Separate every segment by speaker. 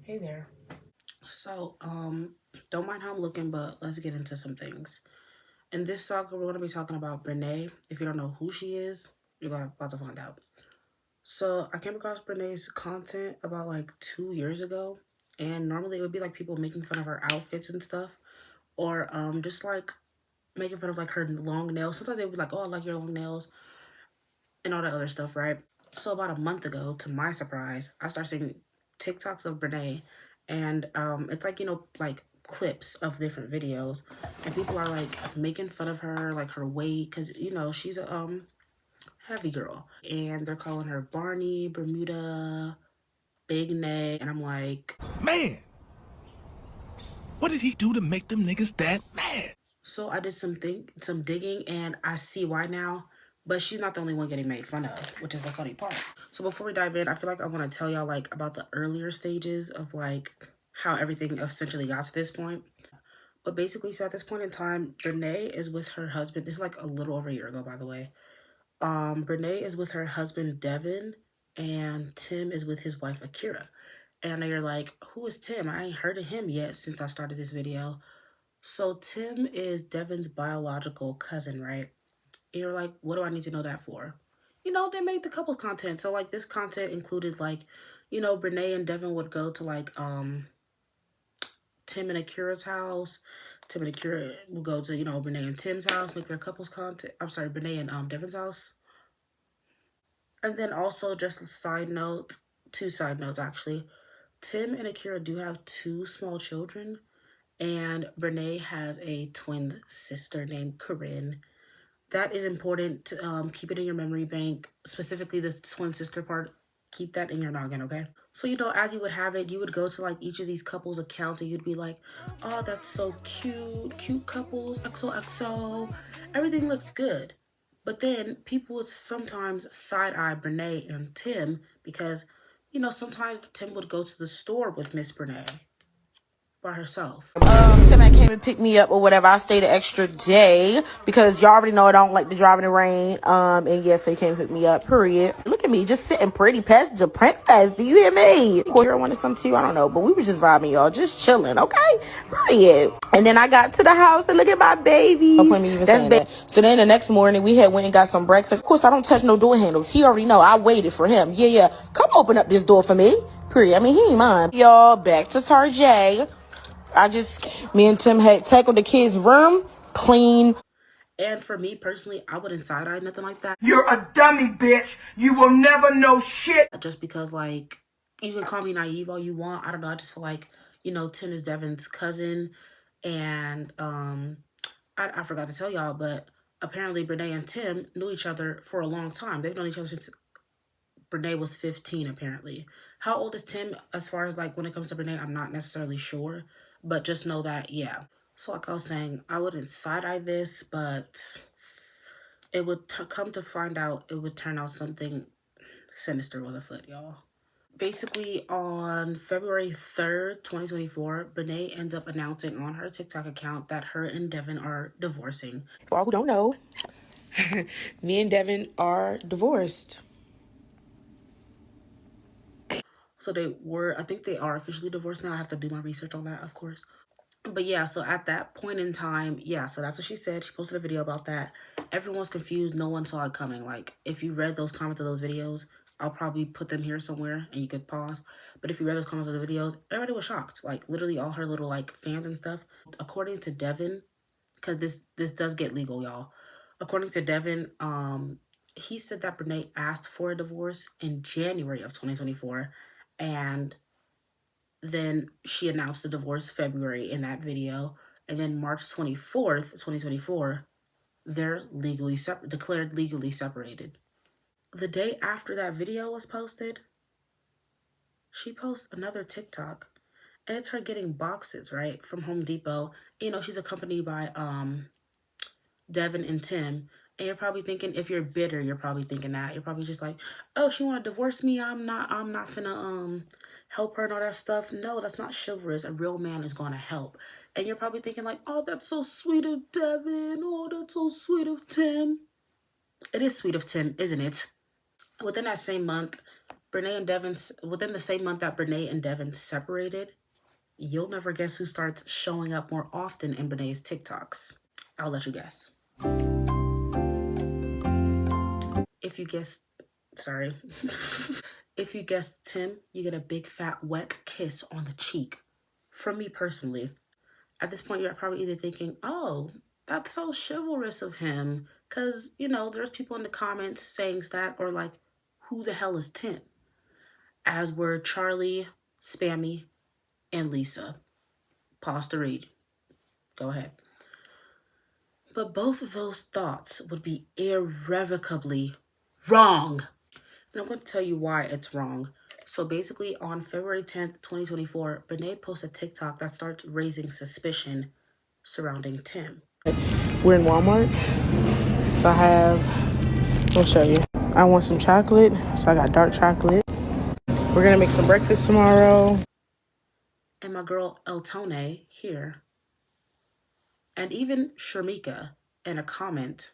Speaker 1: Hey there. So, don't mind how I'm looking, but let's get into some things. In this saga, we're going to be talking about Brene. If you don't know who she is, about to find out. So, I came across Brene's content about like 2 years ago, and normally it would be like people making fun of her outfits and stuff, or just like making fun of like her long nails. Sometimes they would be like, "Oh, I like your long nails," and all that other stuff, right? So about a month ago, to my surprise, I started seeing TikToks of Brene, and it's like like clips of different videos, and people are like making fun of her, like her weight, because she's a heavy girl, and they're calling her Barney, Bermuda, Big Neck, and I'm like,
Speaker 2: Man, what did he do to make them niggas that mad?
Speaker 1: so I did some digging, and I see why now. But she's not the only one getting made fun of, which is the funny part. So before we dive in, I feel like I want to tell y'all like about the earlier stages of like how everything essentially got to this point. But basically, so at this point in time, Brene is with her husband. This is like a little over a year ago, by the way. Brene is with her husband Devin, and Tim is with his wife Akira. And I know you're like, who is Tim? I ain't heard of him yet since I started this video. So Tim is Devin's biological cousin, right? And you're like, what do I need to know that for? They made the couple content. So like this content included like, Brene and Devin would go to like Tim and Akira's house. Tim and Akira would go to, Brene and Tim's house, make their couples content. I'm sorry, Brene and Devin's house. And then also just a side note, two side notes actually. Tim and Akira do have two small children, and Brene has a twin sister named Corinne. That is important to keep it in your memory bank, specifically the twin sister part. Keep that in your noggin, okay? So, as you would have it, you would go to like each of these couples' accounts and you'd be like, oh, that's so cute, cute couples, XOXO. Everything looks good. But then people would sometimes side eye Brene and Tim because, sometimes Tim would go to the store with Miss Brene by herself.
Speaker 3: Somebody came and picked me up or whatever. I stayed an extra day because y'all already know I don't like to drive in the rain. And yes, they came and picked me up. Period. Look at me, just sitting pretty, passenger princess. Do you hear me? Girl wanted some too. I don't know, but we were just vibing, y'all, just chilling. Okay, period. And then I got to the house and look at my baby. Don't blame me even saying that. So then the next morning we had went and got some breakfast. Of course, I don't touch no door handles. He already know. I waited for him. Yeah. Come open up this door for me. Period. I mean, he ain't mine. Y'all, back to Tarjay. Me and Tim had tackled the kids' room, clean.
Speaker 1: And for me personally, I wouldn't side eye nothing like that.
Speaker 4: You're a dummy, bitch. You will never know shit.
Speaker 1: Just because, like, you can call me naive all you want. I don't know. I just feel like, Tim is Devin's cousin. And I forgot to tell y'all, but apparently Brene and Tim knew each other for a long time. They've known each other since Brene was 15, apparently. How old is Tim as far as, like, when it comes to Brene? I'm not necessarily sure. But just know that, yeah. So like I was saying, I wouldn't side-eye this, but it would come to find out, it would turn out something sinister was afoot, y'all. Basically, on February 3rd, 2024, Brene ends up announcing on her TikTok account that her and Devin are divorcing.
Speaker 3: For all who don't know, me and Devin are divorced.
Speaker 1: So I think they are officially divorced now. I have to do my research on that, of course. But yeah, so at that point in time, yeah, so that's what she said. She posted a video about that. Everyone's confused. No one saw it coming. Like, if you read those comments of those videos, I'll probably put them here somewhere and you could pause. But if you read those comments of the videos, everybody was shocked. Like, literally all her little, like, fans and stuff. According to Devin, because this does get legal, y'all. According to Devin, he said that Brene asked for a divorce in January of 2024. And then she announced the divorce February in that video. And then March 24th, 2024, they're declared legally separated. The day after that video was posted, she posts another TikTok. And it's her getting boxes, right, from Home Depot. She's accompanied by Devin and Tim. And you're probably thinking, if you're bitter, you're probably thinking that. You're probably just like, oh, she want to divorce me. I'm not finna help her and all that stuff. No, that's not chivalrous. A real man is gonna help. And you're probably thinking like, oh, that's so sweet of Devin. Oh, that's so sweet of Tim. It is sweet of Tim, isn't it? Within that same month, Brene and Devin, within the same month that Brene and Devin separated, you'll never guess who starts showing up more often in Brene's TikToks. I'll let you guess. If you guess, sorry. If you guessed Tim, you get a big fat wet kiss on the cheek. From me personally. At this point, you're probably either thinking, oh, that's so chivalrous of him. Because, you know, there's people in the comments saying that, or like, who the hell is Tim? As were Charlie, Spammy, and Lisa. Pause to read. Go ahead. But both of those thoughts would be irrevocably wrong. And I'm going to tell you why it's wrong. So basically, on February 10th, 2024, Brene posted a TikTok that starts raising suspicion surrounding Tim.
Speaker 3: We're in Walmart, so I'll show you. I want some chocolate, so I got dark chocolate. We're gonna make some breakfast tomorrow.
Speaker 1: And my girl Eltone here, and even Sharmika in a comment.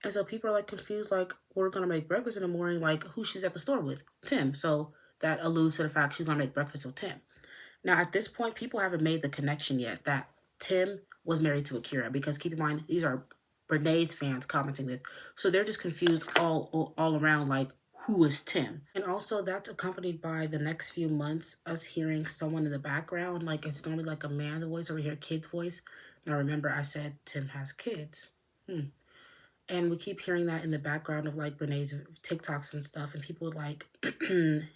Speaker 1: And so people are like confused, like, we're gonna make breakfast in the morning, like who she's at the store with? Tim. So that alludes to the fact she's gonna make breakfast with Tim. Now at this point, people haven't made the connection yet that Tim was married to Akira, because keep in mind, these are Brene's fans commenting this. So they're just confused all around, like, who is Tim? And also that's accompanied by the next few months us hearing someone in the background, like it's normally like a man's voice, or we hear a kid's voice. Now remember, I said Tim has kids. And we keep hearing that in the background of like Brene's TikToks and stuff, and people would like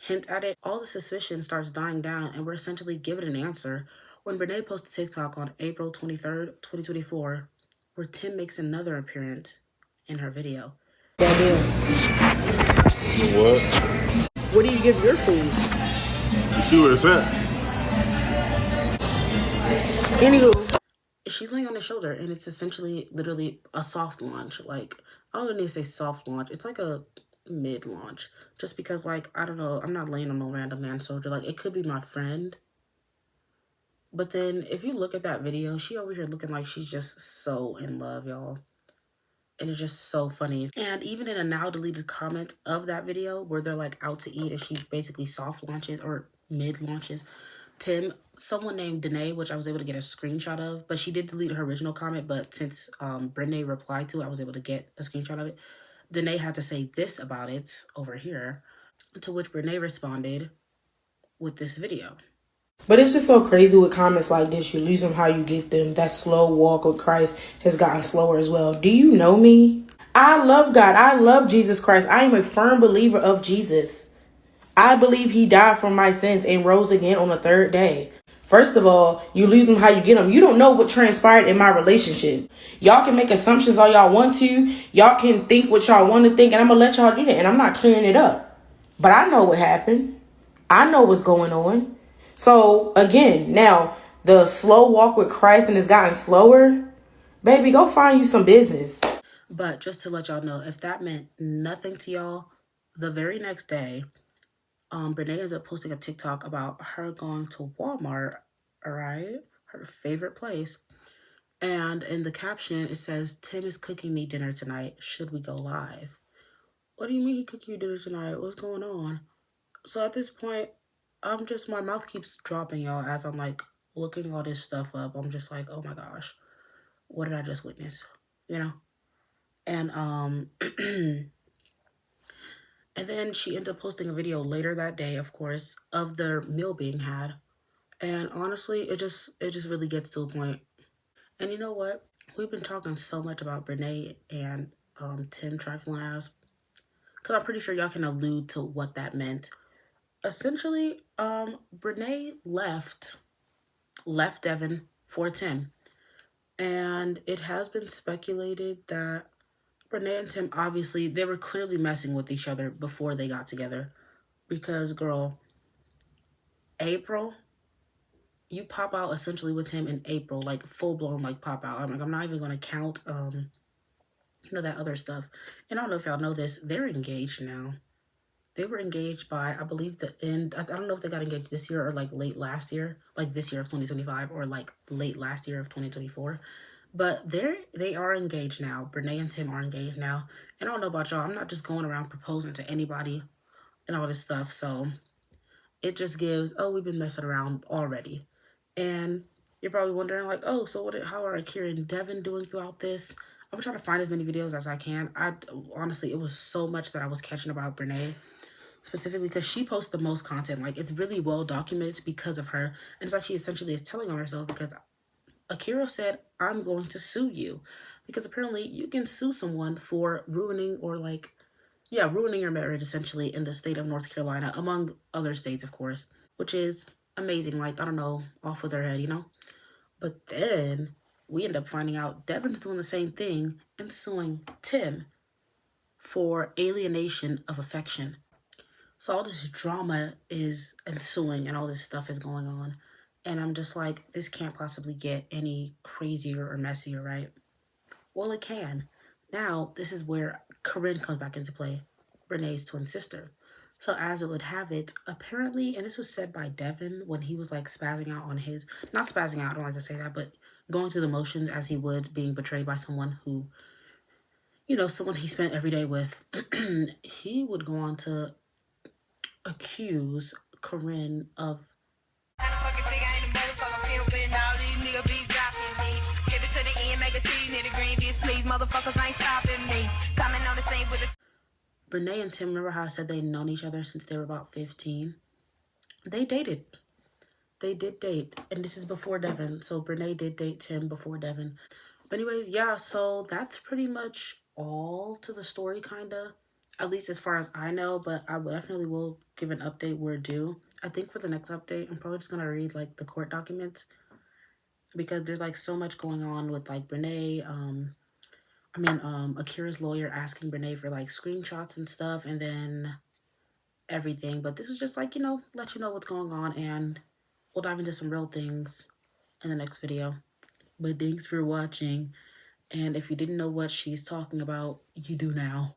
Speaker 1: hint at it. All the suspicion starts dying down, and we're essentially given an answer when Brene posted TikTok on April 23rd, 2024, where Tim makes another appearance in her video.
Speaker 3: That is.
Speaker 2: What?
Speaker 3: What do you give your food?
Speaker 2: You see where it's at?
Speaker 3: Anywho.
Speaker 1: She's laying on his shoulder, and it's essentially literally a soft launch. Like, I don't even say soft launch. It's like a mid launch. Just because, like, I don't know, I'm not laying on no random man soldier. Like, it could be my friend. But then if you look at that video, she over here looking like she's just so in love, y'all. And it's just so funny. And even in a now deleted comment of that video where they're like out to eat and she basically soft launches or mid launches Tim, someone named Danae, which I was able to get a screenshot of, but she did delete her original comment. But since Brene replied to it, I was able to get a screenshot of it. Danae had to say this about it over here, to which Brene responded with this video.
Speaker 3: But it's just so crazy with comments like this. You lose them how you get them. That slow walk with Christ has gotten slower as well. Do you know me? I love God. I love Jesus Christ. I am a firm believer of Jesus. I believe he died for my sins and rose again on the third day. First of all, you lose them how you get them. You don't know what transpired in my relationship. Y'all can make assumptions all y'all want to. Y'all can think what y'all want to think, and I'm going to let y'all do that. And I'm not clearing it up. But I know what happened. I know what's going on. So, again, now, the slow walk with Christ and it's gotten slower. Baby, go find you some business.
Speaker 1: But just to let y'all know, if that meant nothing to y'all, the very next day, Brene ends up posting a TikTok about her going to Walmart, all right, her favorite place. And in the caption, it says, Tim is cooking me dinner tonight. Should we go live? What do you mean he cooking you dinner tonight? What's going on? So at this point, my mouth keeps dropping, y'all, as I'm like looking all this stuff up. I'm just like, oh my gosh, what did I just witness? You know? And and then she ended up posting a video later that day, of course, of their meal being had. And honestly, it just really gets to a point. And you know what? We've been talking so much about Brene and Tim trifling ass, because I'm pretty sure y'all can allude to what that meant. Essentially, Brene left Devin for Tim. And it has been speculated that Brene and Tim, obviously, they were clearly messing with each other before they got together. Because, girl, April, you pop out essentially with him in April, like full-blown, like, pop out. I'm not even going to count, that other stuff. And I don't know if y'all know this, they're engaged now. They were engaged by, I believe, the end. I don't know if they got engaged this year or like late last year, like this year of 2025 or like late last year of 2024. But they are engaged now. Brene and Tim are engaged now. And I don't know about y'all. I'm not just going around proposing to anybody. and all this stuff. So it just gives, oh, we've been messing around already. And you're probably wondering, like, oh, so how are Akira and Devin doing throughout this? I'm trying to find as many videos as I can. Honestly, it was so much that I was catching about Brene, specifically because she posts the most content. Like, it's really well documented because of her. And it's like she essentially is telling on herself, because Akira said, I'm going to sue you. Because apparently you can sue someone for ruining or ruining your marriage essentially in the state of North Carolina, among other states, of course, which is amazing. Like, I don't know, off with their head, you know? But then we end up finding out Devin's doing the same thing and suing Tim for alienation of affection. So all this drama is ensuing and all this stuff is going on. And I'm just like, this can't possibly get any crazier or messier, right? Well, it can. Now, this is where Corinne comes back into play, Renee's twin sister. So as it would have it, apparently, and this was said by Devin when he was like spazzing out on his, not spazzing out, I don't like to say that, but going through the motions as he would, being betrayed by someone who, someone he spent every day with, he would go on to accuse Corinne of Brene and Tim. Remember how I said they'd known each other since they were about 15? They dated. They did date. And this is before Devin. So Brene did date Tim before Devin. But anyways, yeah, so that's pretty much all to the story, kind of. At least as far as I know. But I definitely will give an update where due. I think for the next update, I'm probably just going to read, like, the court documents. Because there's, like, so much going on with, like, Brene, Akira's lawyer asking Brene for, like, screenshots and stuff, and then everything. But this was just, like, let you know what's going on, and we'll dive into some real things in the next video. But thanks for watching, and if you didn't know what she's talking about, you do now.